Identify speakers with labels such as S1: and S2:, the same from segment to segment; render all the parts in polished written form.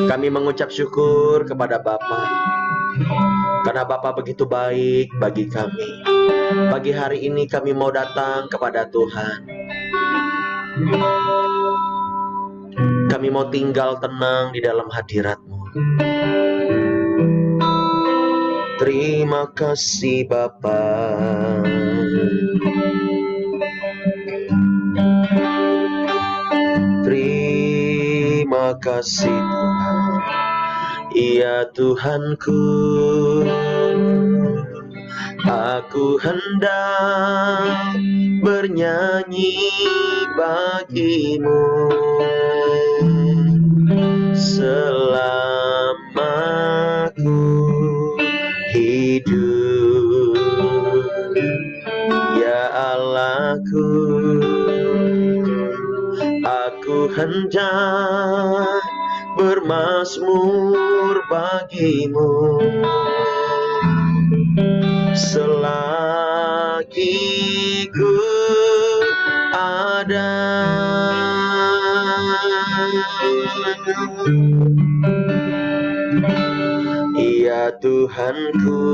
S1: Kami mengucap syukur kepada Bapa, karena Bapa begitu baik bagi kami. Pagi hari ini kami mau datang kepada Tuhan. Kami mau tinggal tenang di dalam hadirat-Mu. Terima kasih Bapa. Terima kasih Tuhan. Ya Tuhanku, aku hendak bernyanyi bagi-Mu selama ku hidup. Ya Allahku, aku hendak bermazmur bagi-Mu selagi ku ada. Ya Tuhanku,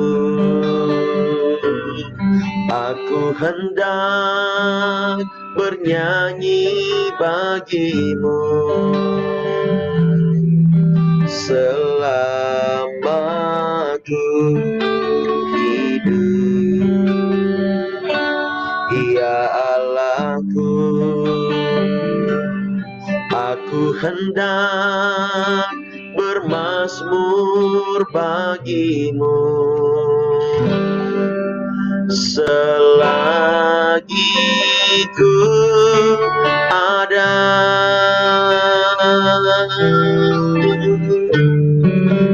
S1: aku hendak bernyanyi bagi-Mu selama ku hidup. Ya Allahku, aku hendak bermazmur bagi-Mu selagi ku ada.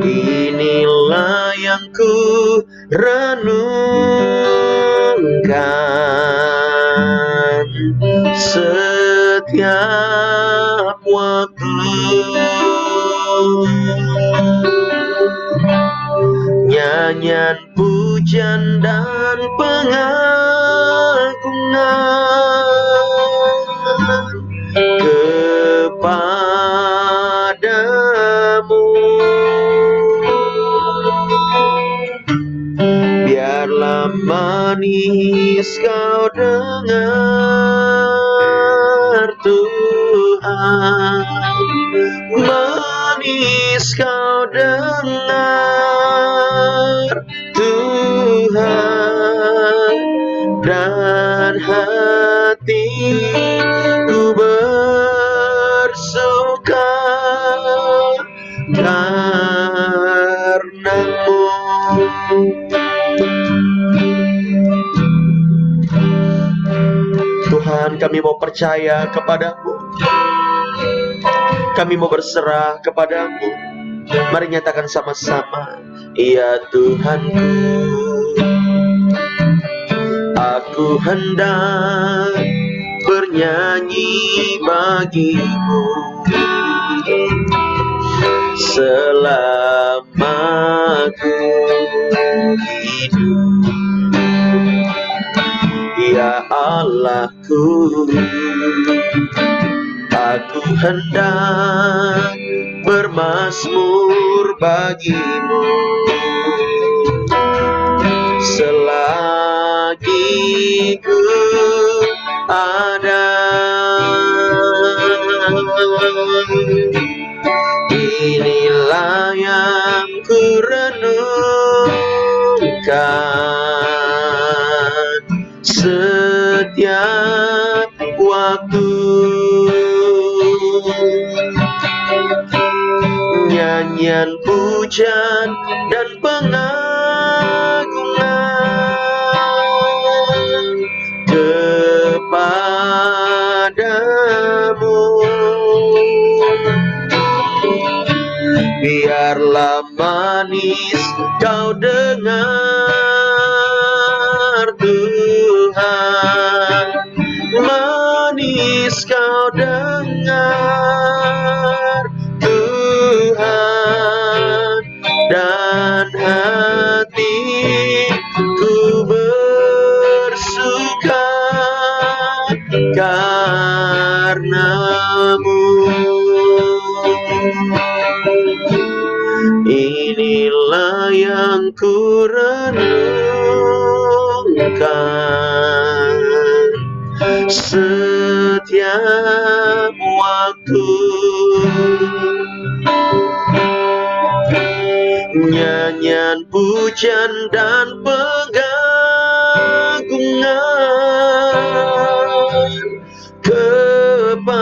S1: Inilah yang ku renungkan setiap waktu. Nyanyian, pujian dan pengagungan kepadamu. Biarlah manis kau dengar Tuhan, manis kau dengar Tuhan, dan hatiku bersuka karena-Mu. Tuhan, kami mau percaya kepada-Mu, kami mau berserah kepada-Mu. Mari nyatakan sama-sama. Ya Tuhanku, aku hendak bernyanyi bagi-Mu selama ku hidup. Ya Allahku, aku hendak bermazmur bagi-Mu selagi ku ada. Inilah yang ku renungkan setiap waktu. Nyanyian, pujian dan pengagungan kepadamu. Biarlah manis kau dengar Tuhan, manis kau dengar Tuhan, dan hatiku bersuka karena-Mu. Inilah yang ku renungkan setiap waktu. Nyanyian pujian dan pengagungan kepadamu.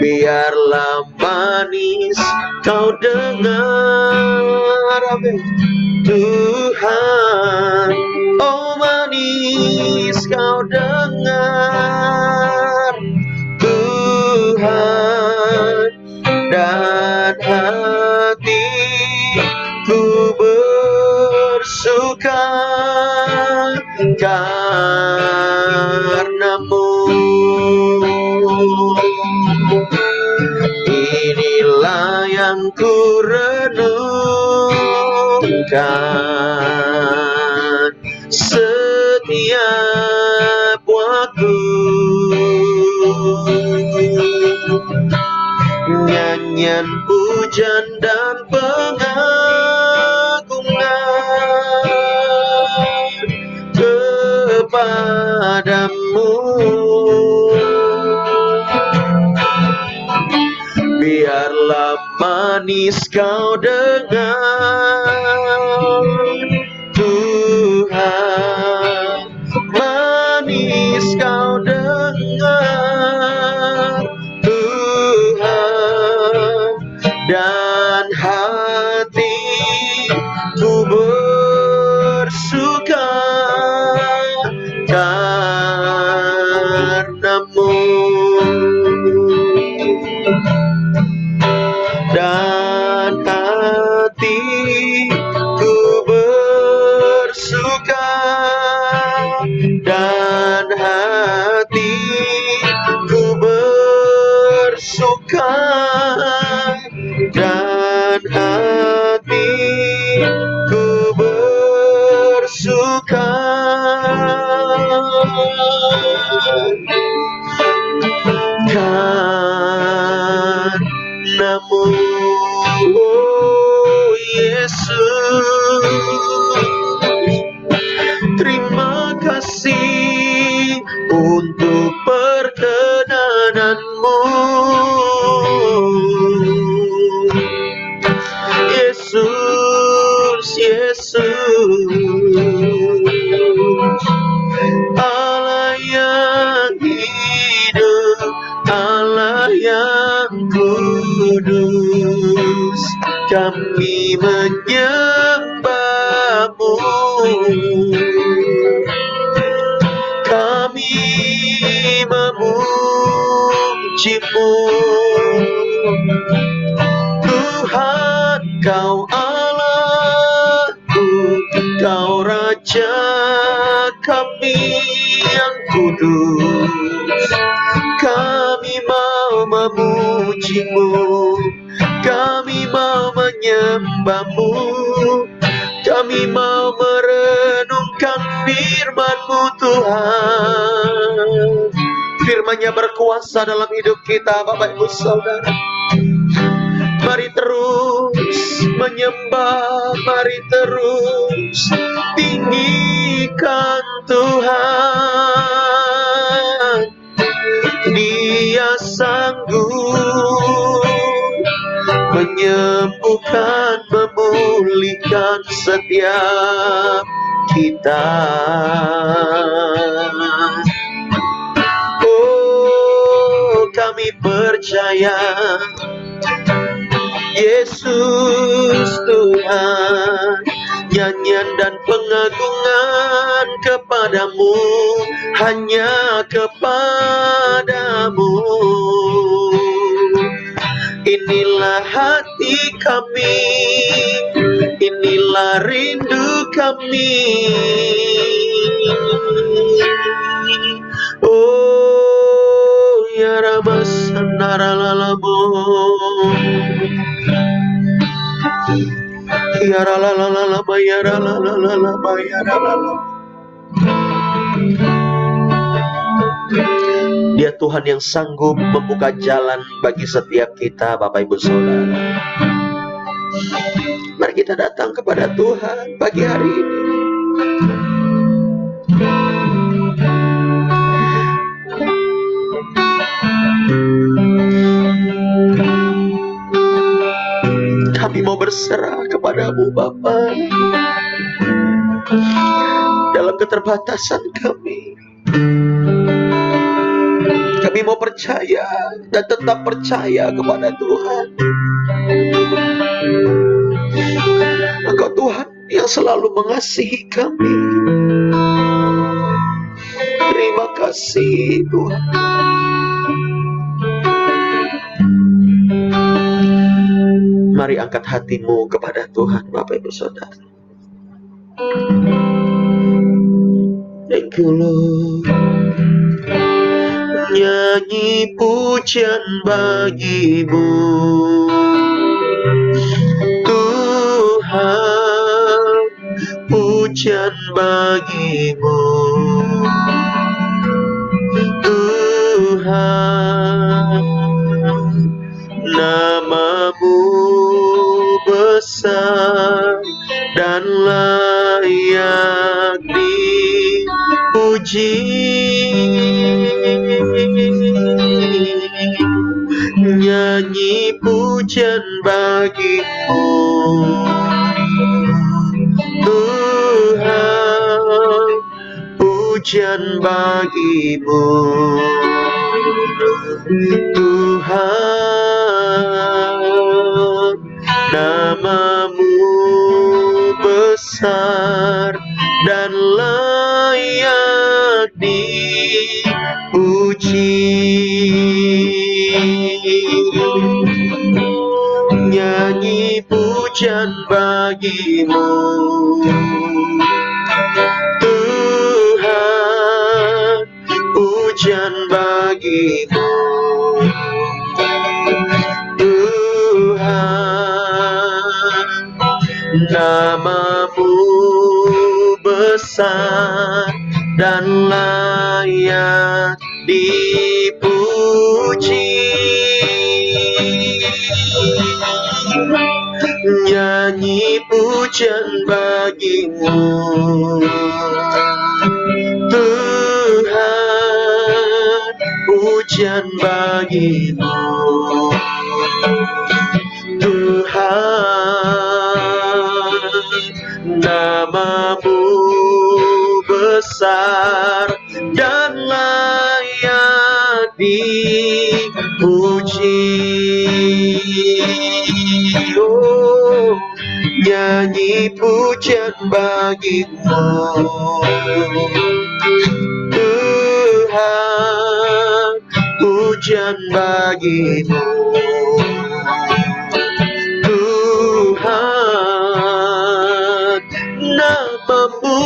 S1: Biarlah manis kau dengar, Tuhan. Oh manis kau dengar, Tuhan. Dan hatiku bersuka karenamu. Inilah yang ku renungkan setiap waktu. Nyanyian pujian dan pengagungan kepadamu. Biarlah manis kau dengar, Tuhan. Manis kau dengar, Tuhan. Dan hatiku bersuka karenamu. Dan hatiku bersuka, dan hatiku bersuka, dan hatiku bersuka karenamu. Oh Yesus, terima kasih untuk perkenananmu. Yesus, Yesus, Allah yang hidup, Allah yang kudus, kami menyembahmu, kami memujimu. Tuhan, kau Allahku, kau Raja kami yang kudus. Kami mau memujimu, kami mau menyembahmu, kami mau merenungkan firman-Mu Tuhan. Firman-Nya berkuasa dalam hidup kita, Bapak Ibu Saudara. Mari terus menyembah, mari terus tinggikan Tuhan. Dia sanggup menyembuhkan, memulihkan setiap kita. Oh, kami percaya Yesus Tuhan. Nyanyian dan pengagungan kepadamu, hanya kepadamu. Inilah hati kami, inilah rindu kami. Oh ya Ramasandara lalabo, ya la bayara la bayara la. Dia Tuhan yang sanggup membuka jalan bagi setiap kita, Bapak Ibu Saudara. Mari kita datang kepada Tuhan pagi hari ini. Kami mau berserah kepadamu, Bapa, dalam keterbatasan kami. Kami mau percaya dan tetap percaya kepada Tuhan. Engkau Tuhan yang selalu mengasihi kami. Terima kasih Tuhan. Mari angkat hatimu kepada Tuhan, Bapak Ibu Saudara. Thank you Lord. Nyanyi pujian bagimu, Tuhan, pujian bagimu, Tuhan, namamu besar dan layak dipuji. Nyanyi pujian bagimu, Tuhan, pujian bagimu, Tuhan, namamu besar dan layak dipuji. Nyanyi pujian bagimu, Tuhan, pujian bagimu, Tuhan, namamu besar dan layak dipuji. Nyanyi pujian bagimu, Tuhan, pujian bagimu, Tuhan, namamu besar dan layak dipuji. Oh, nyanyi pujian bagimu, Tuhan, pujian bagimu, Tuhan, namamu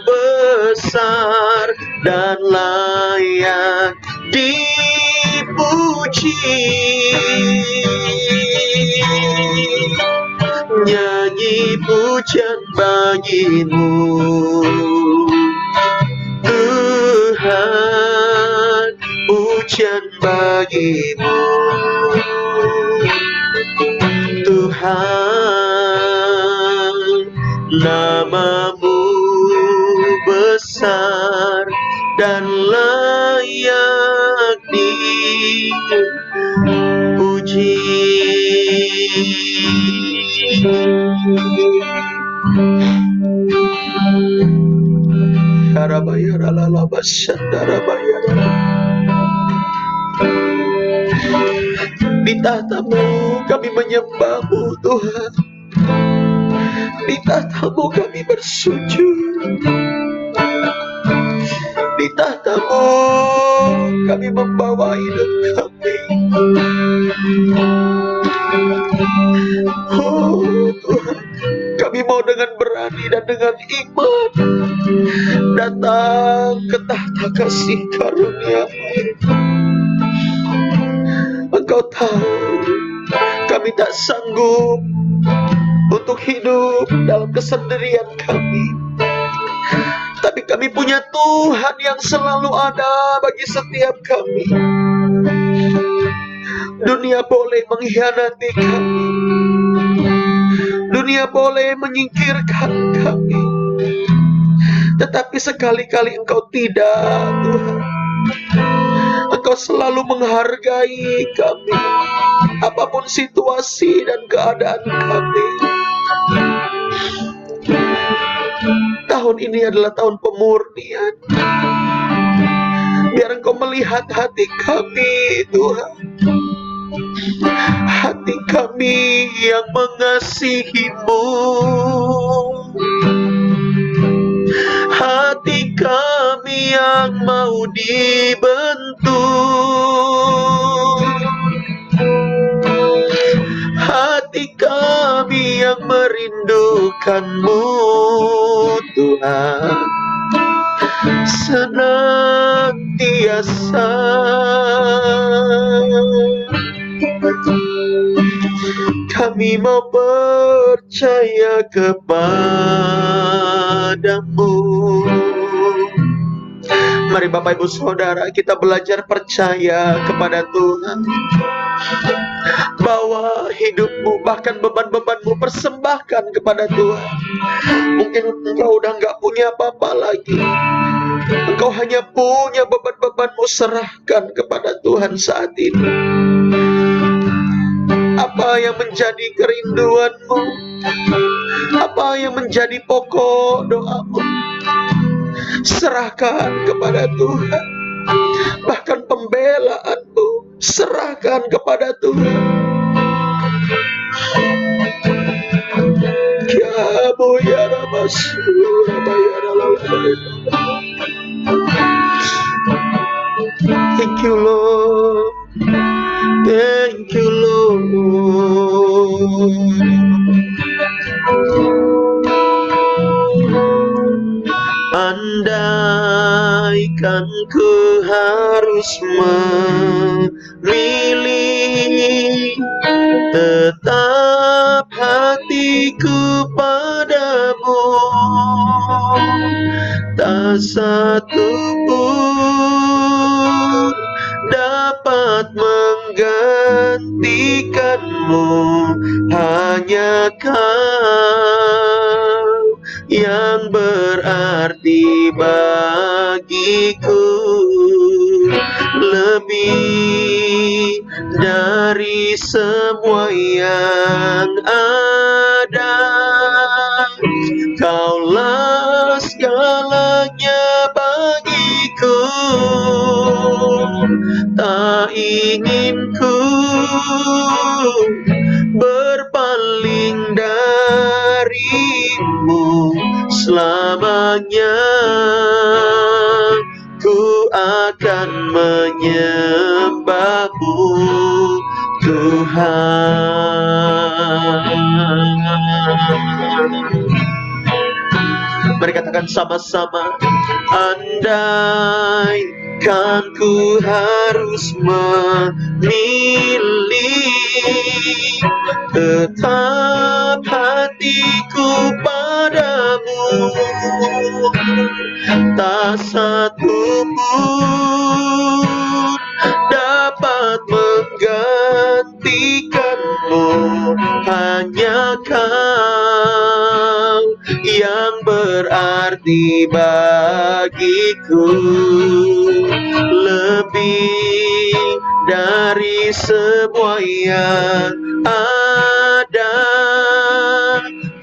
S1: besar dan layak dipuji. Nyanyi pujian bagimu, Tuhan, pujian bagimu, Tuhan, namamu besar dan layak dipuji. Harabayara lalabasyandarabaya. Di tahtamu kami menyembahmu Tuhan. Di tahtamu kami bersujud. Di tahtamu kami membawa hidup kami. Oh Tuhan, kami mau dengan berani dan dengan iman datang ke tahta kasih karunia-Mu. Engkau tahu kami tak sanggup untuk hidup dalam kesendirian kami. Tapi kami punya Tuhan yang selalu ada bagi setiap kami. Dunia boleh mengkhianati kami, dunia boleh menyingkirkan kami, tetapi sekali-kali Engkau tidak, Tuhan. Engkau selalu menghargai kami, apapun situasi dan keadaan kami. Tahun ini adalah tahun pemurnian. Biar Engkau melihat hati kami, Tuhan. Hati kami yang mengasihi-Mu, hati kami yang mau dibentuk, hati kami yang merindukan-Mu, Tuhan, senantiasa. Kami mau percaya kepadamu. Mari Bapak Ibu Saudara, kita belajar percaya kepada Tuhan, bahwa hidupmu, bahkan beban-bebanmu, persembahkan kepada Tuhan. Mungkin engkau udah gak punya apa-apa lagi, engkau hanya punya beban-bebanmu, serahkan kepada Tuhan saat ini. Apa yang menjadi kerinduanmu? Apa yang menjadi pokok doamu? Serahkan kepada Tuhan. Bahkan pembelaanmu, serahkan kepada Tuhan. Kamu ya Thank you, Lord. Thank you, Lord. Andaikan ku harus memilih, tetap hatiku padamu, tak satu pun dapat menggantikanmu. Hanya Kau yang berarti bagiku, lebih dari semua yang ada. Kaulah segalanya bagiku, tak ingin ku berpaling darimu selamanya. Ku akan menyembahmu, Tuhan. Mari katakan sama-sama. Andaikan ku harus memilih, tetap hatiku padamu, tak satu pun dapat menggantikanmu. Hanya Kau yang berarti bagiku, lebih dari semua yang ada.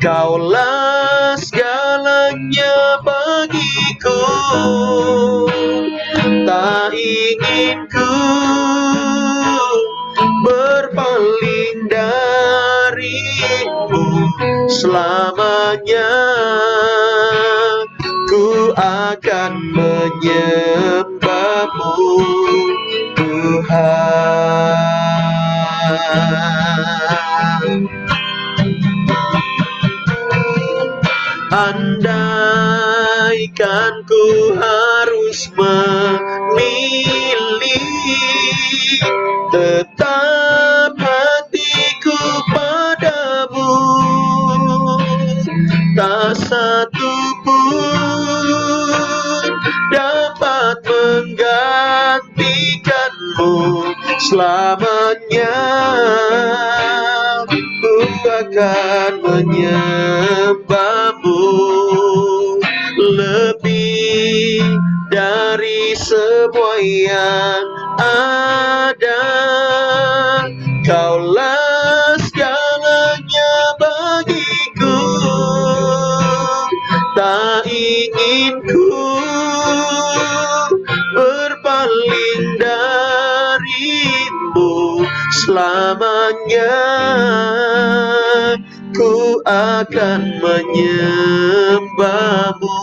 S1: Kaulah segalanya bagiku, tak ingin ku berpaling darimu selamanya. Ku akan menyembahmu, Tuhan. Andaikan ku harus memilih, tetap hatiku padamu, tak satu pun selamanya ku akan menyembahmu lebih dari semua yang ada. Kaulah segalanya bagiku, tak ingin ku berpaling darimu. Selamanya ku akan menyembahmu,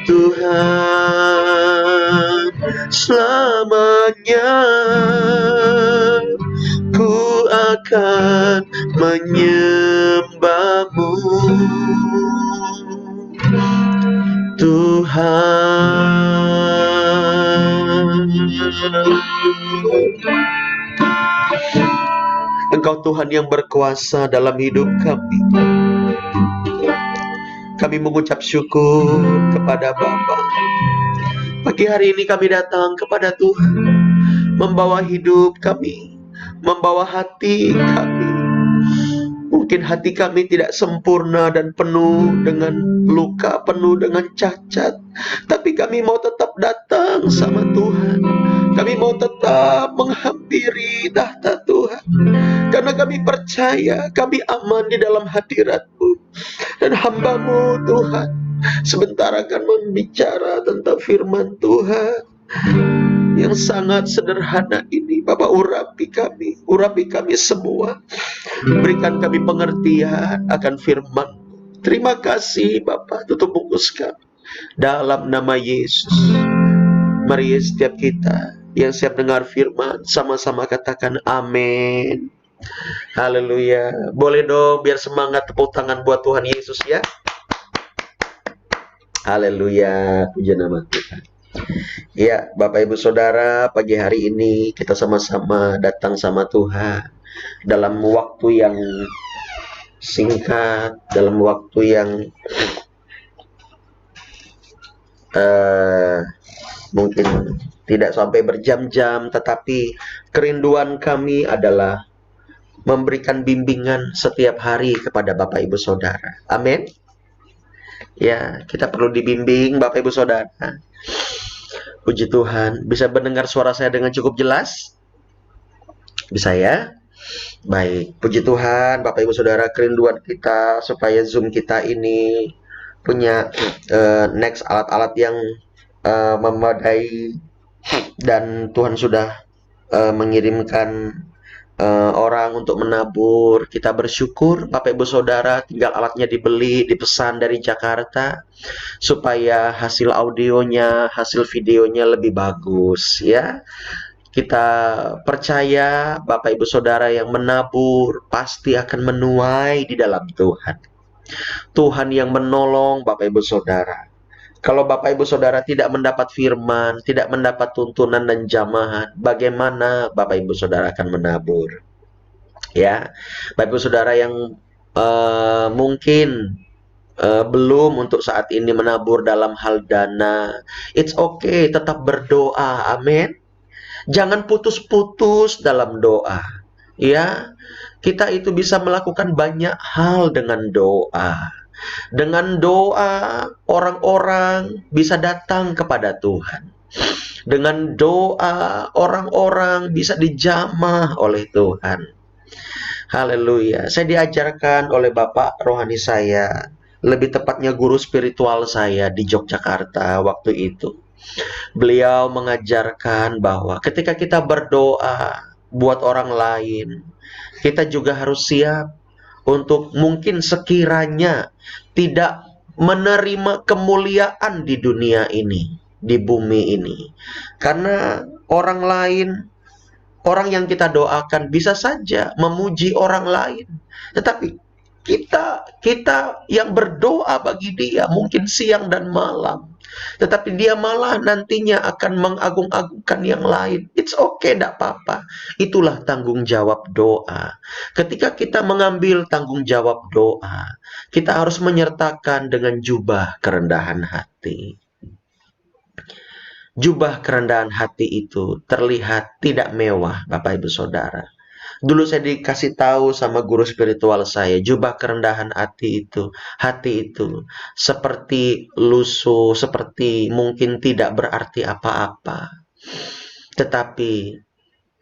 S1: Tuhan. Selamanya ku akan menyembahmu, Tuhan. Engkau Tuhan yang berkuasa dalam hidup kami. Kami mengucap syukur kepada Bapa. Pagi hari ini kami datang kepada Tuhan, membawa hidup kami, membawa hati kami. Mungkin hati kami tidak sempurna dan penuh dengan luka, penuh dengan cacat. Tapi kami mau tetap datang sama Tuhan. Kami mau tetap menghampiri tahta Tuhan. Karena kami percaya kami aman di dalam hadirat-Mu. Dan hamba-Mu Tuhan sebentar akan membicara tentang firman Tuhan yang sangat sederhana ini. Bapak, urapi kami semua. Berikan kami pengertian akan firman. Terima kasih Bapak, tutup bungkus kami dalam nama Yesus. Mari setiap kita yang siap dengar firman sama-sama katakan amin. Haleluya. Boleh dong biar semangat, tepuk tangan buat Tuhan Yesus ya. Haleluya, puji nama Tuhan. Ya, Bapak Ibu Saudara, pagi hari ini kita sama-sama datang sama Tuhan dalam waktu yang singkat, dalam waktu yang mungkin tidak sampai berjam-jam, tetapi kerinduan kami adalah memberikan bimbingan setiap hari kepada Bapak Ibu Saudara. Amin. Ya, kita perlu dibimbing Bapak Ibu Saudara. Puji Tuhan, bisa mendengar suara saya dengan cukup jelas? Bisa ya? Baik, puji Tuhan Bapak Ibu Saudara, kerinduan kita supaya Zoom kita ini punya next alat-alat yang memadai, dan Tuhan sudah mengirimkan orang untuk menabur. Kita bersyukur Bapak Ibu Saudara, tinggal alatnya dibeli, dipesan dari Jakarta supaya hasil audionya, hasil videonya lebih bagus ya. Kita percaya Bapak Ibu Saudara yang menabur pasti akan menuai di dalam Tuhan. Tuhan yang menolong Bapak Ibu Saudara. Kalau Bapak Ibu Saudara tidak mendapat firman, tidak mendapat tuntunan dan jamahan, bagaimana Bapak Ibu Saudara akan menabur? Ya, Bapak Ibu Saudara yang mungkin belum untuk saat ini menabur dalam hal dana, it's okay, tetap berdoa, amin. Jangan putus-putus dalam doa. Ya, kita itu bisa melakukan banyak hal dengan doa. Dengan doa, orang-orang bisa datang kepada Tuhan. Dengan doa, orang-orang bisa dijamah oleh Tuhan. Haleluya. Saya diajarkan oleh Bapak rohani saya, lebih tepatnya guru spiritual saya di Yogyakarta waktu itu. Beliau mengajarkan bahwa ketika kita berdoa buat orang lain, kita juga harus siap untuk mungkin sekiranya tidak menerima kemuliaan di dunia ini, di bumi ini. Karena orang lain, orang yang kita doakan bisa saja memuji orang lain. Tetapi kita yang berdoa bagi dia mungkin siang dan malam, tetapi dia malah nantinya akan mengagung-agungkan yang lain. It's okay, tidak apa-apa. Itulah tanggung jawab doa. Ketika kita mengambil tanggung jawab doa, kita harus menyertakan dengan jubah kerendahan hati. Jubah kerendahan hati itu terlihat tidak mewah, Bapak Ibu Saudara. Dulu saya dikasih tahu sama guru spiritual saya, jubah kerendahan hati itu seperti lusuh, seperti mungkin tidak berarti apa-apa. Tetapi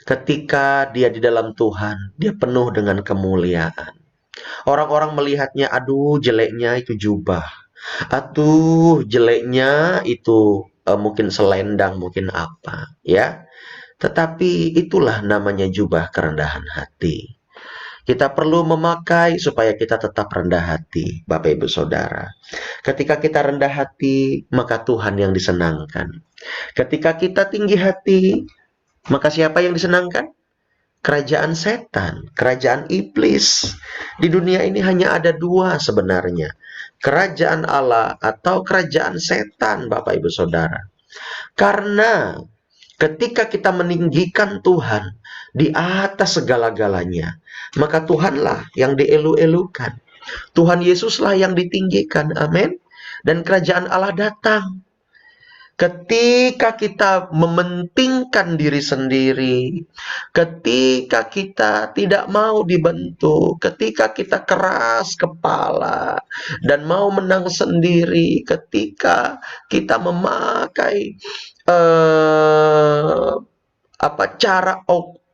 S1: ketika dia di dalam Tuhan, dia penuh dengan kemuliaan. Orang-orang melihatnya, aduh jeleknya itu jubah. Aduh jeleknya itu mungkin selendang, mungkin apa, ya. Tetapi itulah namanya jubah kerendahan hati. Kita perlu memakai supaya kita tetap rendah hati, Bapak Ibu Saudara. Ketika kita rendah hati, maka Tuhan yang disenangkan. Ketika kita tinggi hati, maka siapa yang disenangkan? Kerajaan setan, kerajaan iblis. Di dunia ini hanya ada dua sebenarnya. Kerajaan Allah atau kerajaan setan, Bapak Ibu Saudara. Karena ketika kita meninggikan Tuhan di atas segala-galanya, maka Tuhanlah yang dielu-elukan. Tuhan Yesuslah yang ditinggikan. Amin. Dan kerajaan Allah datang. Ketika kita mementingkan diri sendiri, ketika kita tidak mau dibentuk, ketika kita keras kepala dan mau menang sendiri, ketika kita memakai cara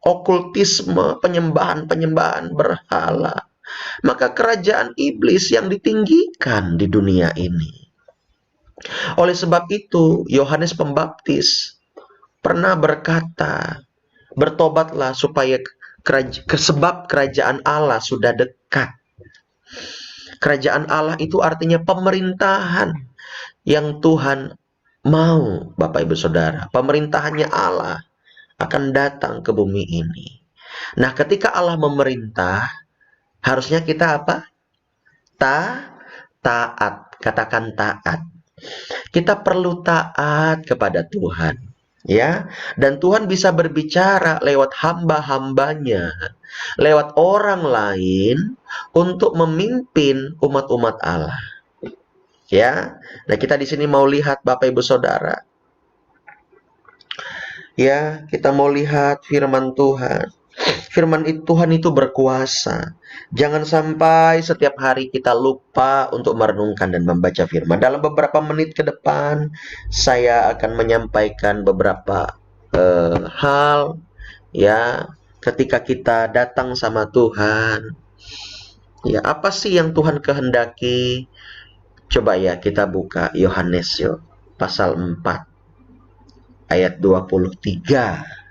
S1: okultisme, penyembahan berhala, maka kerajaan iblis yang ditinggikan di dunia ini. Oleh sebab itu, Yohanes Pembaptis pernah berkata, bertobatlah supaya sebab kerajaan Allah sudah dekat. Kerajaan Allah itu artinya pemerintahan yang Tuhan mau, Bapak Ibu Saudara. Pemerintahannya Allah akan datang ke bumi ini. Nah, ketika Allah memerintah, harusnya kita apa? Taat. Katakan taat. Kita perlu taat kepada Tuhan, ya. Dan Tuhan bisa berbicara lewat hamba-hambanya, lewat orang lain untuk memimpin umat-umat Allah. Ya. Nah, kita di sini mau lihat Bapak Ibu Saudara. Ya, kita mau lihat firman Tuhan. Firman Tuhan itu berkuasa. Jangan sampai setiap hari kita lupa untuk merenungkan dan membaca firman. Dalam beberapa menit ke depan, saya akan menyampaikan beberapa hal, ya, ketika kita datang sama Tuhan. Ya, apa sih yang Tuhan kehendaki? Coba ya kita buka Yohanes pasal 4 ayat 23.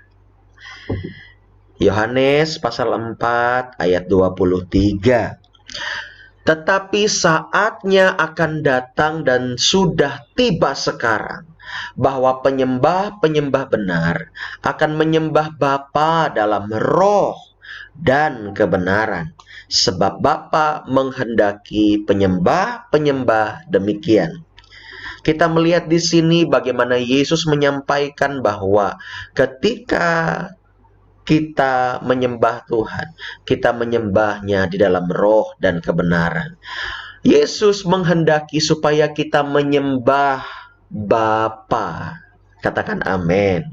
S1: Yohanes pasal 4 ayat 23. Tetapi saatnya akan datang dan sudah tiba sekarang, bahwa penyembah-penyembah benar akan menyembah Bapa dalam roh dan kebenaran, sebab Bapa menghendaki penyembah-penyembah demikian. Kita melihat di sini bagaimana Yesus menyampaikan bahwa ketika kita menyembah Tuhan, kita menyembahnya di dalam roh dan kebenaran. Yesus menghendaki supaya kita menyembah Bapa. Katakan amin.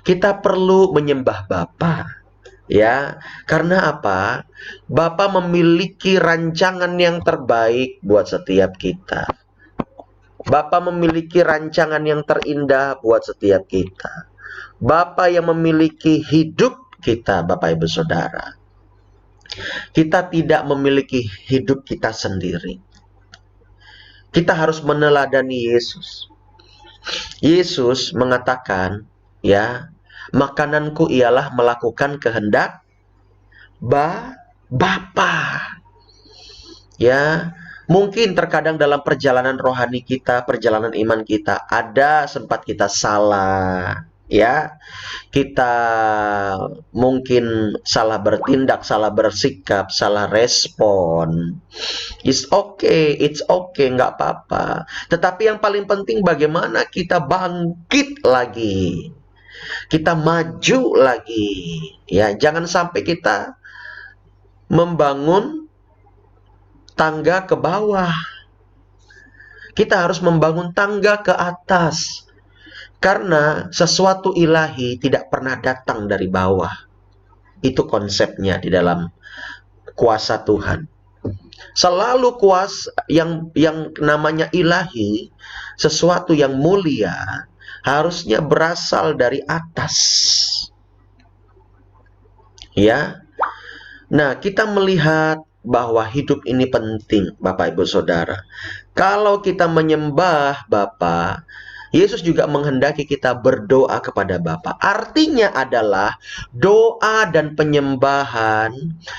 S1: Kita perlu menyembah Bapa. Ya, karena apa? Bapa memiliki rancangan yang terbaik buat setiap kita. Bapa memiliki rancangan yang terindah buat setiap kita. Bapa yang memiliki hidup kita, Bapak Ibu Saudara. Kita tidak memiliki hidup kita sendiri. Kita harus meneladani Yesus. Yesus mengatakan, ya, makananku ialah melakukan kehendak Bapa. Ya, mungkin terkadang dalam perjalanan rohani kita, perjalanan iman kita, ada sempat kita salah. Ya, kita mungkin salah bertindak, salah bersikap, salah respon. It's okay, nggak apa-apa. Tetapi yang paling penting bagaimana kita bangkit lagi, kita maju lagi. Ya, jangan sampai kita membangun tangga ke bawah. Kita harus membangun tangga ke atas. Karena sesuatu ilahi tidak pernah datang dari bawah. Itu konsepnya di dalam kuasa Tuhan. Selalu kuasa yang namanya ilahi, sesuatu yang mulia, harusnya berasal dari atas. Ya. Nah, kita melihat bahwa hidup ini penting, Bapak Ibu Saudara. Kalau kita menyembah Bapa, Yesus juga menghendaki kita berdoa kepada Bapa. Artinya adalah doa dan penyembahan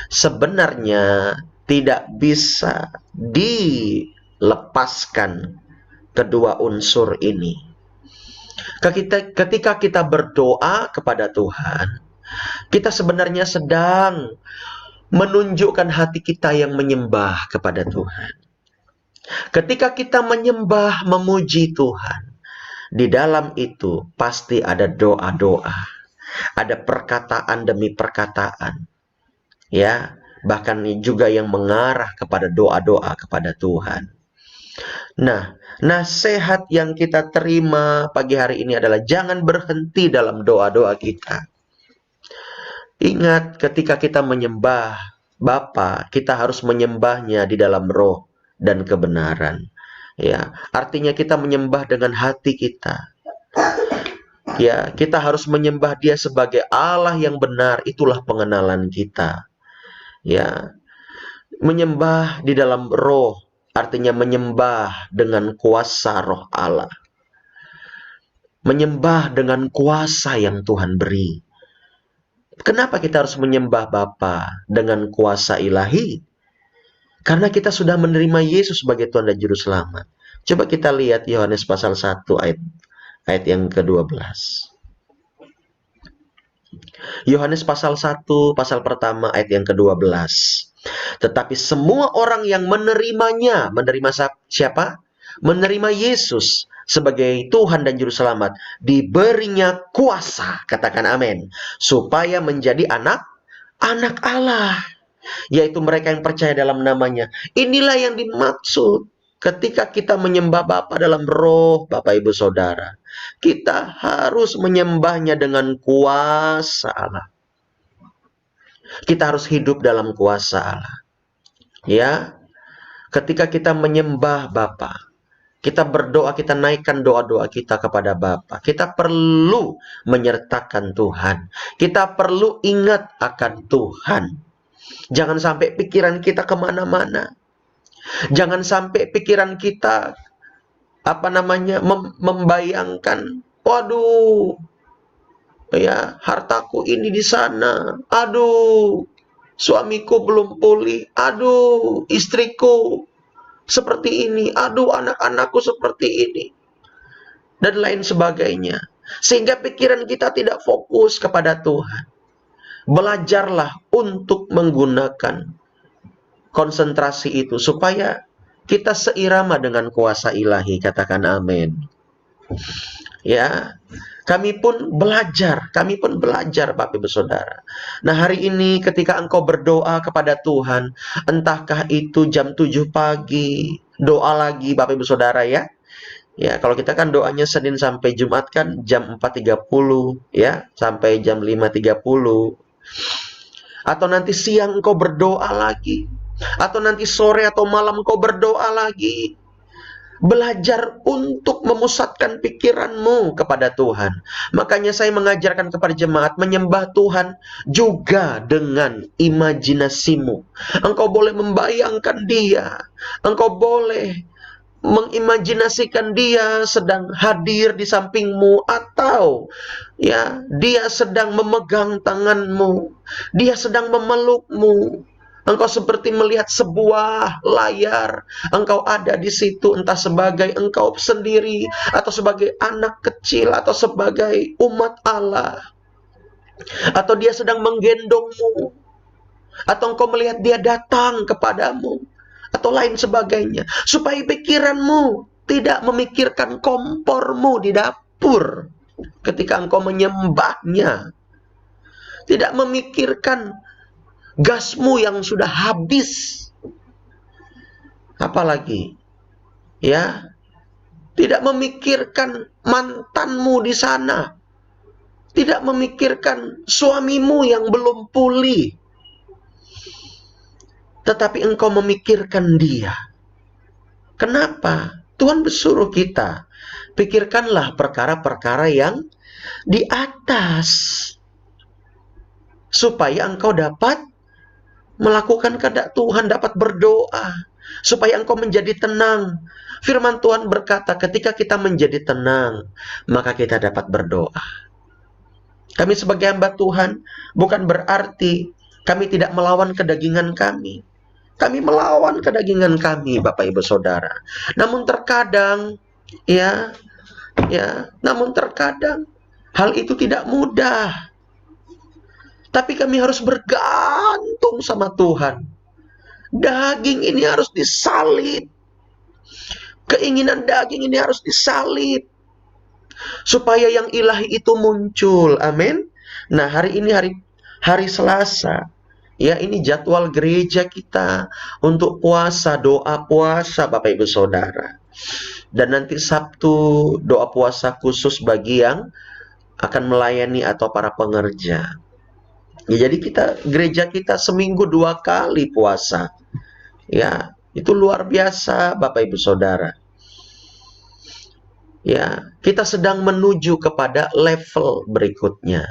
S1: sebenarnya tidak bisa dilepaskan kedua unsur ini. Ketika kita berdoa kepada Tuhan, kita sebenarnya sedang menunjukkan hati kita yang menyembah kepada Tuhan. Ketika kita menyembah, memuji Tuhan, di dalam itu pasti ada doa-doa, ada perkataan demi perkataan, ya, bahkan juga yang mengarah kepada doa-doa kepada Tuhan. Nah, nasihat yang kita terima pagi hari ini adalah jangan berhenti dalam doa-doa kita. Ingat, ketika kita menyembah Bapa, kita harus menyembahnya di dalam roh dan kebenaran. Ya, artinya kita menyembah dengan hati kita. Ya, kita harus menyembah Dia sebagai Allah yang benar. Itulah pengenalan kita. Ya, menyembah di dalam roh, artinya menyembah dengan kuasa roh Allah. Menyembah dengan kuasa yang Tuhan beri. Kenapa kita harus menyembah Bapa dengan kuasa ilahi? Karena kita sudah menerima Yesus sebagai Tuhan dan Juru Selamat. Coba kita lihat Yohanes pasal 1 ayat yang ke-12. Yohanes pasal 1, pasal pertama ayat yang ke-12. Tetapi semua orang yang menerimanya, menerima siapa? Menerima Yesus sebagai Tuhan dan Juru Selamat, diberinya kuasa, katakan amin, supaya menjadi anak Allah, yaitu mereka yang percaya dalam namanya. Inilah yang dimaksud ketika kita menyembah Bapa dalam roh, Bapak Ibu Saudara. Kita harus menyembahnya dengan kuasa Allah. Kita harus hidup dalam kuasa Allah. Ya, ketika kita menyembah Bapa, kita berdoa, kita naikkan doa-doa kita kepada Bapa. Kita perlu menyertakan Tuhan. Kita perlu ingat akan Tuhan. Jangan sampai pikiran kita kemana-mana. Jangan sampai pikiran kita membayangkan, waduh, ya, hartaku ini di sana. Aduh, suamiku belum pulih. Aduh, istriku seperti ini. Aduh, anak-anakku seperti ini. Dan lain sebagainya. Sehingga pikiran kita tidak fokus kepada Tuhan. Belajarlah untuk menggunakan konsentrasi itu supaya kita seirama dengan kuasa ilahi. Katakan amin. Ya, kami pun belajar Bapak Ibu Saudara. Nah, hari ini ketika engkau berdoa kepada Tuhan, entahkah itu jam 7 pagi, doa lagi Bapak Ibu Saudara ya. Ya, kalau kita kan doanya Senin sampai Jumat kan jam 4.30 ya, sampai jam 5.30. Atau nanti siang engkau berdoa lagi. Atau nanti sore atau malam engkau berdoa lagi. Belajar untuk memusatkan pikiranmu kepada Tuhan. Makanya saya mengajarkan kepada jemaat menyembah Tuhan juga dengan imajinasimu. Engkau boleh membayangkan Dia. Engkau boleh mengimajinasikan Dia sedang hadir di sampingmu, atau ya, Dia sedang memegang tanganmu, Dia sedang memelukmu. Engkau seperti melihat sebuah layar. Engkau ada di situ entah sebagai engkau sendiri, atau sebagai anak kecil, atau sebagai umat Allah. Atau Dia sedang menggendongmu, atau engkau melihat Dia datang kepadamu, atau lain sebagainya. Supaya pikiranmu tidak memikirkan kompormu di dapur ketika engkau menyembahnya. Tidak memikirkan gasmu yang sudah habis. Apalagi ya, tidak memikirkan mantanmu di sana, tidak memikirkan suamimu yang belum pulih, tetapi engkau memikirkan dia. Kenapa? Tuhan bersuruh kita, pikirkanlah perkara-perkara yang di atas, supaya engkau dapat melakukan kehendak Tuhan, dapat berdoa, supaya engkau menjadi tenang. Firman Tuhan berkata, ketika kita menjadi tenang, maka kita dapat berdoa. Kami sebagai hamba Tuhan, bukan berarti kami tidak melawan kedagingan kami. Kami melawan kedagingan kami, Bapak Ibu Saudara. Namun terkadang, namun terkadang hal itu tidak mudah. Tapi kami harus bergantung sama Tuhan. Daging ini harus disalib. Keinginan daging ini harus disalib, supaya yang ilahi itu muncul. Amin. Nah, hari ini hari Selasa. Ya, ini jadwal gereja kita untuk puasa, doa puasa, Bapak Ibu Saudara. Dan nanti Sabtu doa puasa khusus bagi yang akan melayani atau para pengerja. Ya, jadi gereja kita seminggu 2 kali puasa. Ya, itu luar biasa, Bapak Ibu Saudara. Ya, kita sedang menuju kepada level berikutnya.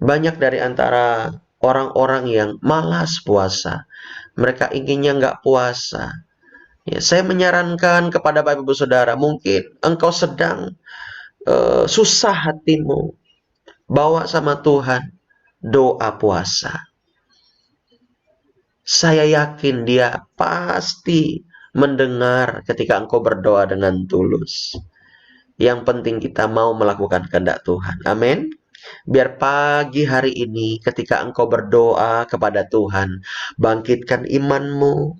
S1: Banyak dari antara orang-orang yang malas puasa, mereka inginnya nggak puasa. Ya, saya menyarankan kepada Bapak Ibu Saudara, mungkin engkau sedang susah hatimu, bawa sama Tuhan doa puasa. Saya yakin dia pasti mendengar ketika engkau berdoa dengan tulus. Yang penting kita mau melakukan kehendak Tuhan. Amin. Biar pagi hari ini ketika engkau berdoa kepada Tuhan, bangkitkan imanmu.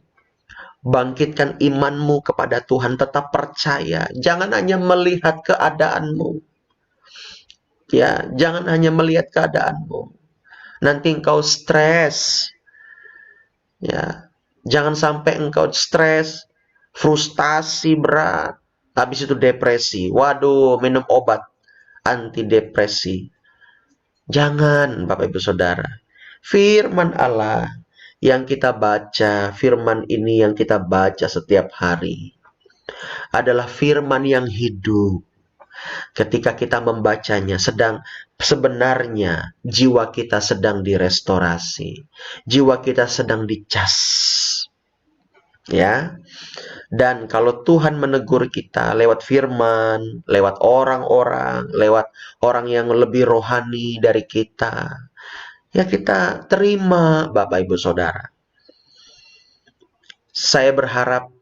S1: Bangkitkan imanmu kepada Tuhan, tetap percaya. Jangan hanya melihat keadaanmu. Ya, jangan hanya melihat keadaanmu. Nanti engkau stres. Ya, jangan sampai engkau stres, frustasi berat, habis itu depresi. Waduh, minum obat anti depresi. Jangan, Bapak Ibu Saudara. Firman Allah yang kita baca, firman ini yang kita baca setiap hari adalah firman yang hidup. Ketika kita membacanya, sebenarnya jiwa kita sedang direstorasi. Jiwa kita sedang dicas. Ya. Dan kalau Tuhan menegur kita lewat firman, lewat orang-orang, lewat orang yang lebih rohani dari kita, ya kita terima, Bapak Ibu Saudara. Saya berharap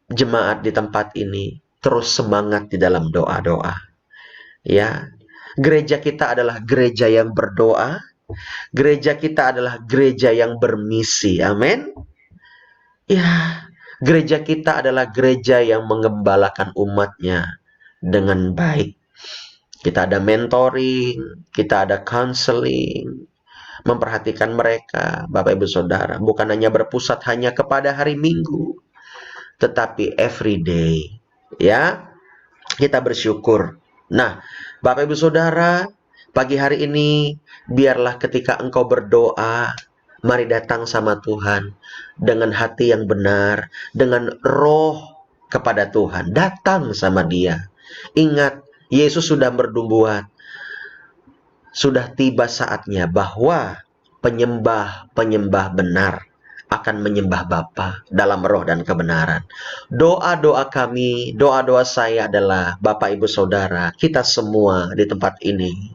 S1: jemaat di tempat ini terus semangat di dalam doa-doa. Ya, gereja kita adalah gereja yang berdoa. Gereja kita adalah gereja yang bermisi. Amin. Ya, gereja kita adalah gereja yang mengembalakan umatnya dengan baik. Kita ada mentoring, kita ada counseling, memperhatikan mereka, Bapak Ibu Saudara. Bukan hanya berpusat hanya kepada hari Minggu, tetapi every day. Ya, kita bersyukur. Nah, Bapak Ibu Saudara, pagi hari ini, biarlah ketika engkau berdoa, mari datang sama Tuhan dengan hati yang benar, dengan roh kepada Tuhan. Datang sama Dia. Ingat, Yesus sudah bernubuat. Sudah tiba saatnya bahwa penyembah-penyembah benar akan menyembah Bapa dalam roh dan kebenaran. Doa-doa kami, doa-doa saya adalah Bapak Ibu Saudara, kita semua di tempat ini,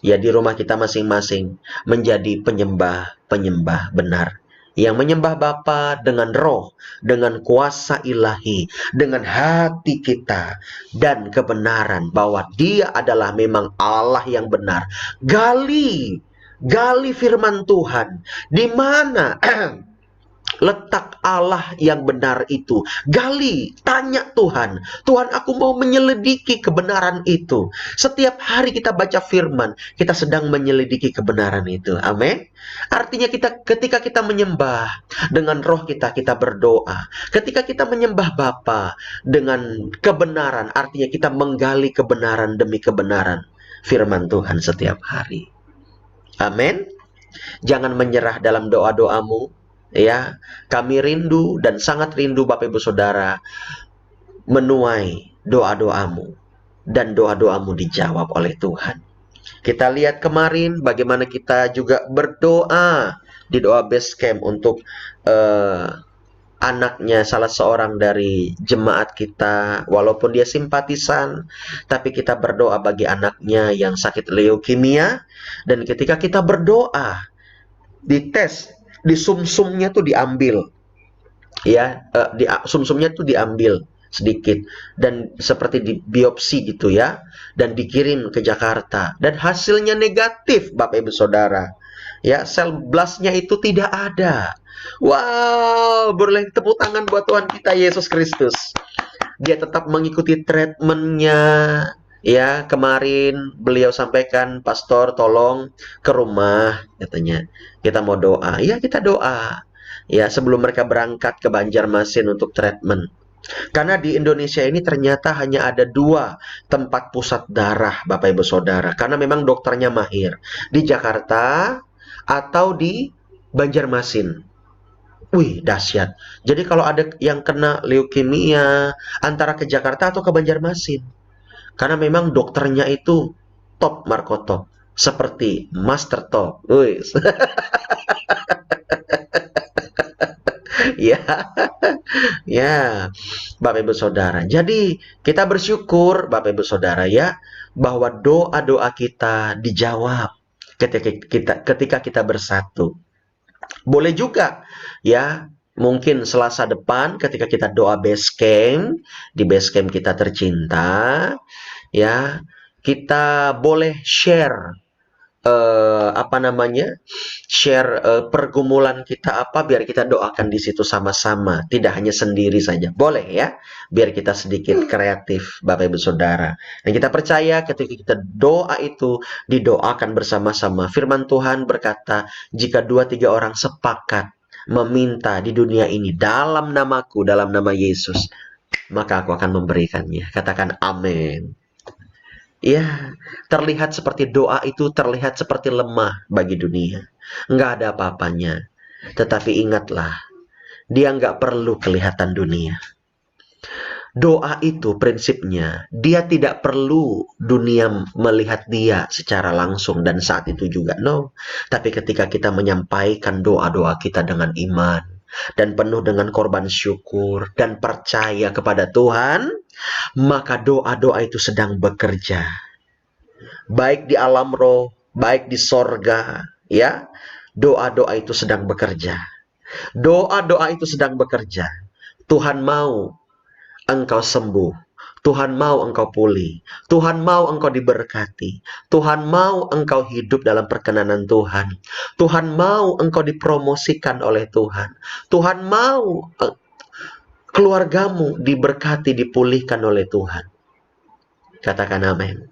S1: ya di rumah kita masing-masing, menjadi penyembah-penyembah benar. Yang menyembah Bapa dengan roh, dengan kuasa ilahi, dengan hati kita, dan kebenaran bahwa Dia adalah memang Allah yang benar. Gali firman Tuhan, di mana Letak Allah yang benar itu. Gali, tanya Tuhan. Tuhan, aku mau menyelidiki kebenaran itu. Setiap hari kita baca firman, kita sedang menyelidiki kebenaran itu. Amin. Artinya ketika kita menyembah dengan roh kita, kita berdoa. Ketika kita menyembah Bapa dengan kebenaran, artinya kita menggali kebenaran demi kebenaran firman Tuhan setiap hari. Amin. Jangan menyerah dalam doa-doamu. Ya, kami rindu dan sangat rindu Bapak Ibu Saudara menuai doa-doamu dan doa-doamu dijawab oleh Tuhan. Kita lihat kemarin bagaimana kita juga berdoa di doa base camp untuk anaknya salah seorang dari jemaat kita, walaupun dia simpatisan, tapi kita berdoa bagi anaknya yang sakit leukemia. Dan ketika kita berdoa, dites, di sumsumnya tuh diambil, ya, di sumsumnya tuh diambil sedikit dan seperti di biopsi gitu ya, dan dikirim ke Jakarta dan hasilnya negatif Bapak Ibu Saudara. Ya, sel blastnya itu tidak ada. Wow, boleh tepuk tangan buat Tuhan kita Yesus Kristus. Dia tetap mengikuti treatmentnya. Ya, kemarin beliau sampaikan, Pastor tolong ke rumah, katanya. Kita mau doa. Ya, kita doa. Ya, sebelum mereka berangkat ke Banjarmasin untuk treatment. Karena di Indonesia ini ternyata hanya ada 2 tempat pusat darah, Bapak Ibu Saudara. Karena memang dokternya mahir. Di Jakarta atau di Banjarmasin. Wih, dahsyat. Jadi kalau ada yang kena leukemia, antara ke Jakarta atau ke Banjarmasin. Karena memang dokternya itu top Marco top. Seperti Master Top. Wih. Ya. Ya, Bapak Ibu Saudara. Jadi, kita bersyukur Bapak Ibu Saudara ya, bahwa doa-doa kita dijawab ketika kita bersatu. Boleh juga ya, mungkin Selasa depan ketika kita doa base camp, di base camp kita tercinta, ya, kita boleh share share pergumulan kita apa, biar kita doakan di situ sama-sama, tidak hanya sendiri saja, boleh ya, biar kita sedikit kreatif Bapak Ibu Saudara. Dan kita percaya ketika kita doa itu didoakan bersama-sama. Firman Tuhan berkata, jika 2-3 orang sepakat meminta di dunia ini dalam namaku, dalam nama Yesus, maka aku akan memberikannya. Katakan amin. Ya, terlihat seperti doa itu terlihat seperti lemah bagi dunia. Nggak ada apa-apanya. Tetapi ingatlah, dia nggak perlu kelihatan dunia. Doa itu prinsipnya, dia tidak perlu dunia melihat dia secara langsung dan saat itu juga. No. Tapi ketika kita menyampaikan doa-doa kita dengan iman dan penuh dengan korban syukur dan percaya kepada Tuhan, maka doa-doa itu sedang bekerja. Baik di alam roh, baik di sorga, ya. Doa-doa itu sedang bekerja. Doa-doa itu sedang bekerja. Tuhan mau engkau sembuh. Tuhan mau engkau pulih. Tuhan mau engkau diberkati. Tuhan mau engkau hidup dalam perkenanan Tuhan. Tuhan mau engkau dipromosikan oleh Tuhan. Tuhan mau keluargamu diberkati, dipulihkan oleh Tuhan. Katakan amin.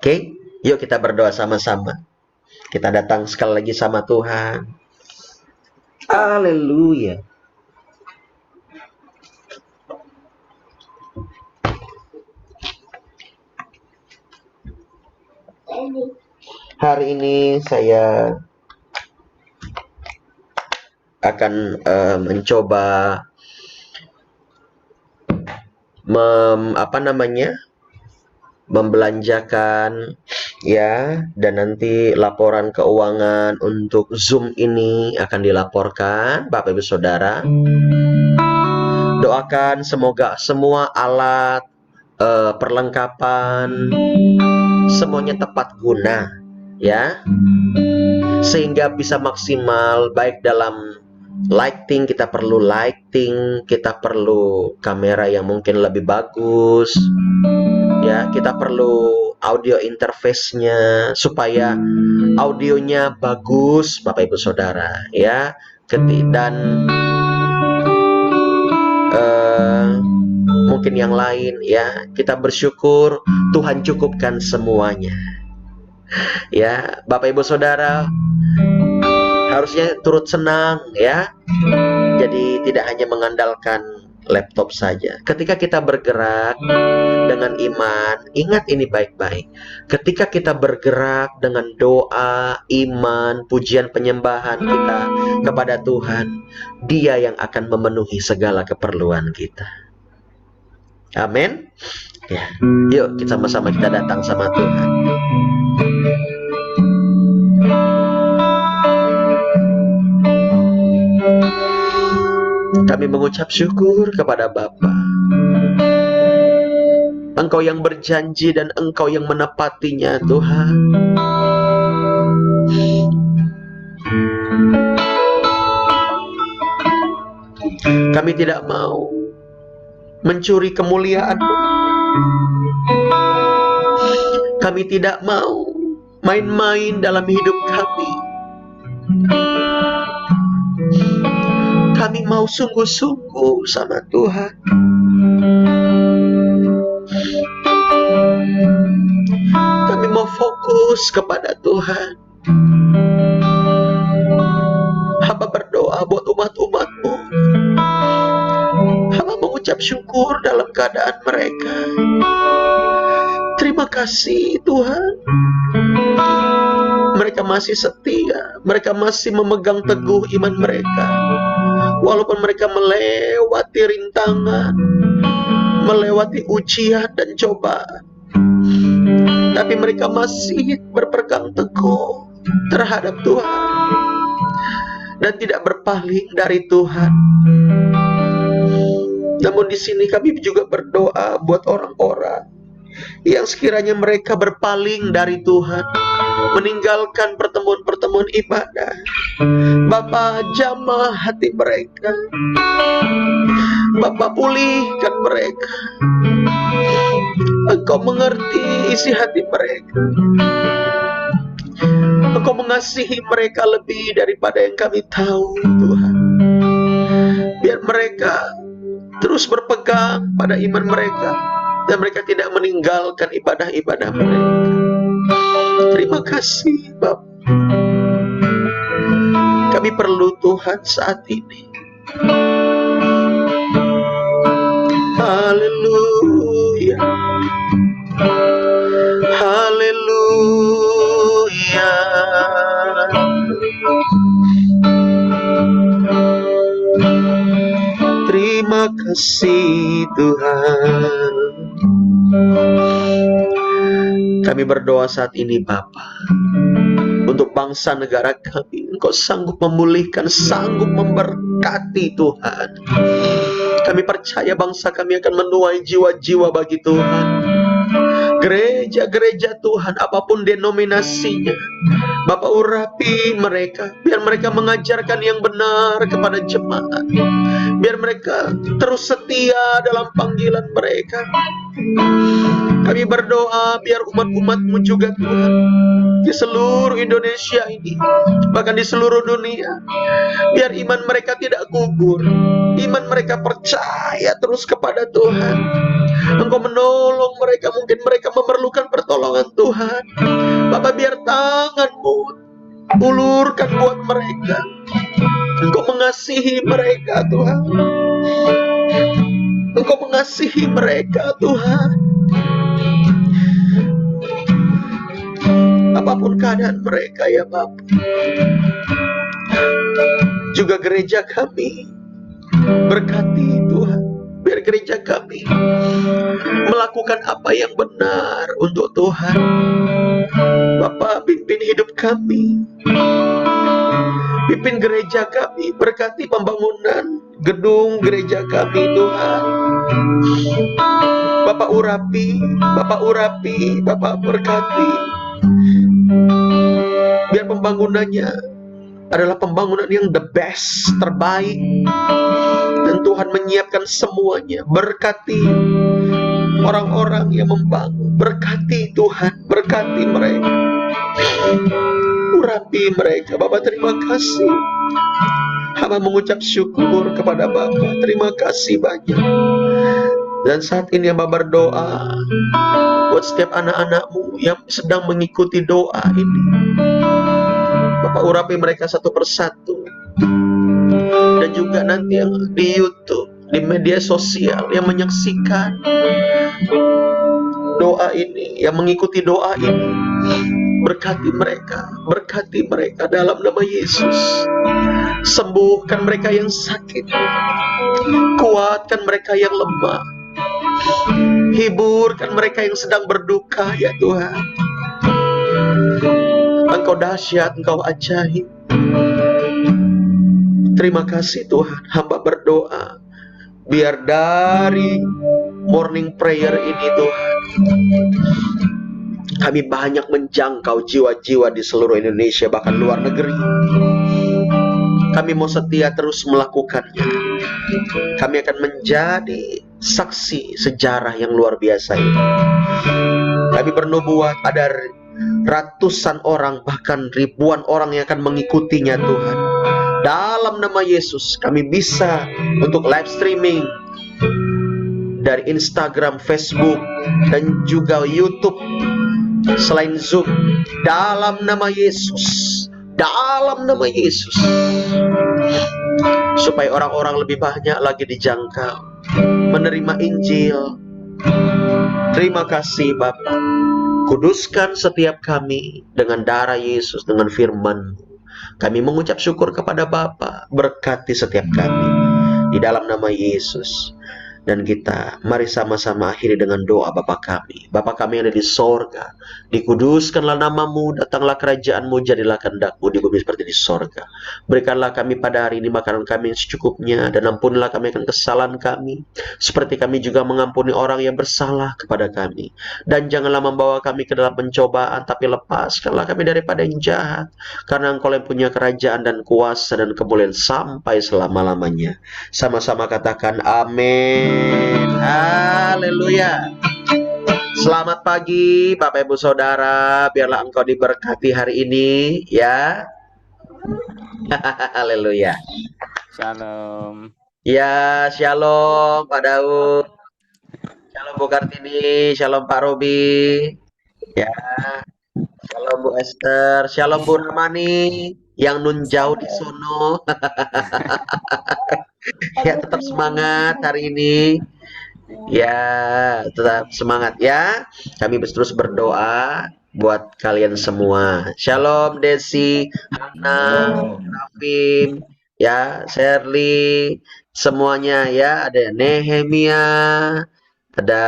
S1: Oke, yuk kita berdoa sama-sama. Kita datang sekali lagi sama Tuhan. Haleluya. Hari ini saya akan mencoba membelanjakan ya, dan nanti laporan keuangan untuk Zoom ini akan dilaporkan Bapak Ibu Saudara. Doakan semoga semua alat perlengkapan semuanya tepat guna ya, sehingga bisa maksimal. Baik dalam lighting, kita perlu lighting, kita perlu kamera yang mungkin lebih bagus ya, kita perlu audio interface-nya supaya audionya bagus Bapak Ibu Saudara ya. dan mungkin yang lain ya, kita bersyukur Tuhan cukupkan semuanya. Ya, Bapak Ibu Saudara harusnya turut senang ya. Jadi tidak hanya mengandalkan laptop saja. Ketika kita bergerak dengan iman, ingat ini baik-baik. Ketika kita bergerak dengan doa, iman, pujian, penyembahan kita kepada Tuhan, Dia yang akan memenuhi segala keperluan kita. Amin. Ya, yuk kita sama-sama kita datang sama Tuhan. Kami mengucap syukur kepada Bapa. Engkau yang berjanji dan Engkau yang menepatinya, Tuhan. Kami tidak mau mencuri kemuliaan-Mu. Kami tidak mau main-main dalam hidup kami. Kami mau sungguh-sungguh sama Tuhan. Kami mau fokus kepada Tuhan. Hamba berdoa buat umat-umat-Mu. Hamba mengucap syukur dalam keadaan mereka. Terima kasih Tuhan. Mereka masih setia. Mereka masih memegang teguh iman mereka. Walaupun mereka melewati rintangan, melewati ujian dan cobaan, tapi mereka masih berpegang teguh terhadap Tuhan dan tidak berpaling dari Tuhan. Namun di sini kami juga berdoa buat orang-orang yang sekiranya mereka berpaling dari Tuhan, meninggalkan pertemuan-pertemuan ibadah. Bapa, jamah hati mereka. Bapa, pulihkan mereka. Engkau mengerti isi hati mereka. Engkau mengasihi mereka lebih daripada yang kami tahu, Tuhan. Biar mereka terus berpegang pada iman mereka dan mereka tidak meninggalkan ibadah-ibadah mereka. Terima kasih, Bapa. Kami perlu Tuhan saat ini. Haleluya. Haleluya. Terima kasih Tuhan. Kami berdoa saat ini Bapa, untuk bangsa negara kami. Engkau sanggup memulihkan, sanggup memberkati Tuhan. Kami percaya bangsa kami akan menuai jiwa-jiwa bagi Tuhan. Gereja-gereja Tuhan, apapun denominasinya, Bapak urapi mereka, biar mereka mengajarkan yang benar kepada jemaat. Biar mereka terus setia dalam panggilan mereka. Kami berdoa biar umat-umat-Mu juga Tuhan, di seluruh Indonesia ini, bahkan di seluruh dunia, biar iman mereka tidak gugur. Iman mereka percaya terus kepada Tuhan. Engkau menolong mereka, mungkin mereka memerlukan pertolongan Tuhan. Bapak, biar tangan-Mu ulurkan buat mereka. Engkau mengasihi mereka Tuhan. Engkau mengasihi mereka Tuhan. Apapun keadaan mereka ya Bapa. Juga gereja kami, berkati Tuhan. Biar gereja kami melakukan apa yang benar untuk Tuhan. Bapak, pimpin hidup kami. Pimpin gereja kami, berkati pembangunan gedung gereja kami Tuhan. Bapak urapi, Bapak berkati. Biar pembangunannya adalah pembangunan yang the best, terbaik. Dan Tuhan menyiapkan semuanya. Berkati orang-orang yang membangun. Berkati Tuhan, berkati mereka. Urapi urapi mereka. Bapak terima kasih. Hamba mengucap syukur kepada Bapak. Terima kasih banyak. Dan saat ini hamba berdoa buat setiap anak-anak-Mu yang sedang mengikuti doa ini. Bapak urapi mereka satu persatu. Dan juga nanti yang di YouTube, di media sosial yang menyaksikan doa ini, yang mengikuti doa ini. Berkati mereka dalam nama Yesus. Sembuhkan mereka yang sakit, kuatkan mereka yang lemah, hiburkan mereka yang sedang berduka, ya Tuhan. Engkau dahsyat, Engkau ajaib. Terima kasih Tuhan. Hamba berdoa, biar dari morning prayer ini Tuhan, kami banyak menjangkau jiwa-jiwa di seluruh Indonesia, bahkan luar negeri. Kami mau setia terus melakukannya. Kami akan menjadi saksi sejarah yang luar biasa ini. Kami bernubuat ada ratusan orang, bahkan ribuan orang yang akan mengikutinya Tuhan. Dalam nama Yesus, kami bisa untuk live streaming dari Instagram, Facebook, dan juga YouTube selain Zoom. Dalam nama Yesus, dalam nama Yesus, supaya orang-orang lebih banyak lagi dijangkau menerima Injil. Terima kasih Bapak. Kuduskan setiap kami dengan darah Yesus, dengan firman-Mu. Kami mengucap syukur kepada Bapa. Berkati setiap kami di dalam nama Yesus. Dan kita mari sama-sama akhiri dengan doa Bapa kami. Bapa kami yang ada di sorga, dikuduskanlah nama-Mu, datanglah kerajaan-Mu, jadilah kehendak-Mu di bumi seperti di sorga. Berikanlah kami pada hari ini makanan kami yang secukupnya, dan ampunilah kami akan kesalahan kami, seperti kami juga mengampuni orang yang bersalah kepada kami. Dan janganlah membawa kami ke dalam pencobaan, tapi lepaskanlah kami daripada yang jahat, karena Engkau yang punya kerajaan dan kuasa dan kemuliaan sampai selama-lamanya. Sama-sama katakan amin. Haleluya. Selamat pagi Bapak Ibu Saudara, biarlah engkau diberkati hari ini ya. Haleluya.
S2: Shalom.
S1: Ya, shalom Pak Daud. Shalom Bu Kartini, shalom Pak Robi. Ya. Shalom Bu Esther, shalom Bu Ramani yang nun jauh di sono. Ya, tetap semangat hari ini. Ya, tetap semangat ya. Kami terus berdoa buat kalian semua. Shalom Desi, Hana, Rafim, ya, Shirley, semuanya ya. Ada Nehemia, ada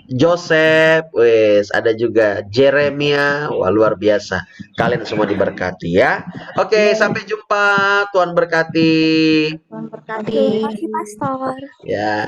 S1: Joseph, wes, ada juga Jeremia. Wah, luar biasa. Kalian semua diberkati ya. Oke, sampai jumpa. Tuhan berkati.
S3: Terima kasih, Pastor.
S1: Ya.